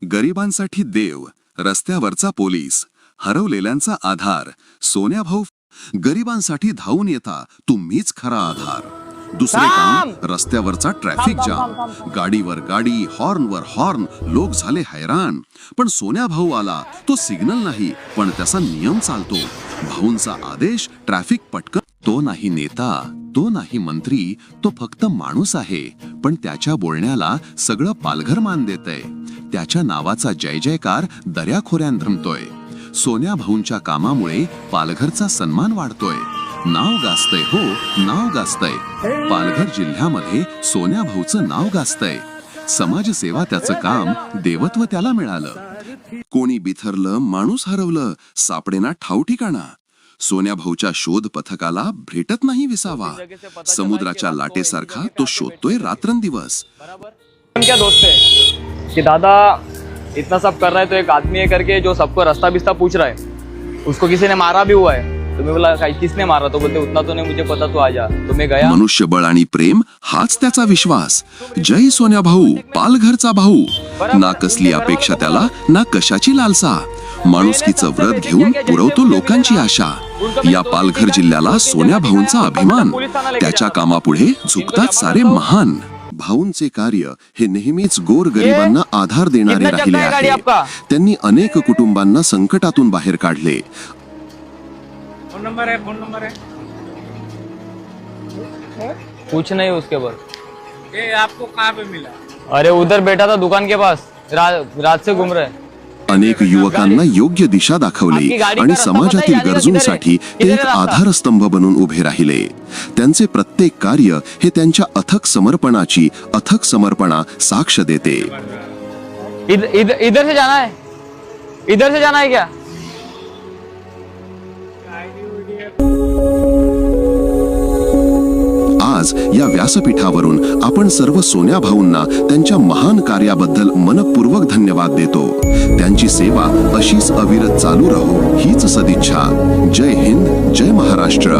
गरिबांसाठी देव, रस्त्यावरचा पोलीस, हरवलेल्यांचा आधार. सोन्या भाऊ, गरिबांसाठी धावून येता तुम्हीच खरा आधार. दुसरे काम रस्त्यावरचा ट्रॅफिक जाम. गाडीवर गाडी, हॉर्नवर हॉर्न, लोक झाले हैराण. पण सोन्या भाऊ आला, तो सिग्नल नाही पण त्याचा नियम चालतो. भाऊंचा आदेश, ट्रॅफिक पटकन. तो नाही नेता, तो नाही मंत्री, तो फक्त माणूस आहे. पण त्याच्या बोलण्याला सगळं पालघर मान देतंय. त्याच्या नावाचा जय जयकार दऱ्याखोऱ्यात रमतोय. सोन्या भाऊंच्या कामामुळे पालघरचा सन्मान वाढतोय. नाव गाजतंय, हो नाव गाजतंय. पालघर जिल्ह्यामध्ये सोन्या भाऊचं नाव गाजतंय. समाजसेवा त्याचं काम, देवत्व त्याला मिळालं. कोणी बिथरलं, माणूस हरवलं, सापडेना ठाव ठिकाणा. सोन्या भाऊच्या शोध पथकाला भेटत नाही विसावा. समुद्राच्या लाटेसारखा तो शोधतोय रात्रंदिवस. क्या दोस्त है कि दादा इतना सब कर रहा है तो एक आदमी है करके जो सबको रास्ता बिस्ता पूछ रहा है, उसको किसी ने मारा भी हुआ है. तो मैं बोला किसने मारा, तो बोलते उतना तो नहीं मुझे पता, तू आ जा. तो मैं गया. मनुष्यबळ आणि प्रेम हाच त्याचा विश्वास. जय सोन्या भाऊ, पालघरचा भाऊ. ना कसली अपेक्षा त्याला, ना कशाची लालसा. माणुसकीचं व्रत घेऊन पुरवतो लोकांची आशा. या पालघर जिल्ह्याला सोन्या भाऊंचा अभिमान. त्याच्या कामापुढे झुकतात सारे महान. भाऊंचे कार्य हे नेहमीच गोर गरिबांना आधार देणारे राहिले आहे. त्यांनी अनेक कुटुंबांना संकटातून बाहेर काढले. फोन नंबर है कुछ नहीं उसके बाद. ये आपको कहाँ पे मिला? अरे उधर बैठा था दुकान के पास, रात से घूम रहे. अनेक युवकांना योग्य दिशा दाखवली आणि समाजातील गरजूंसाठी ते एक आधारस्तंभ बनून उभे राहिले. त्यांचे प्रत्येक कार्य हे त्यांच्या अथक समर्पणा साक्ष देते. इधर से जाना है, इधर से जाना है क्या? आज या व्यासपीठावरून आपण सर्व सोन्या भाऊंना त्यांच्या महान कार्याबद्दल मनपूर्वक धन्यवाद देतो. त्यांची सेवा अशीच अविरत चालू राहो हीच सदिच्छा. जय हिंद, जय महाराष्ट्र.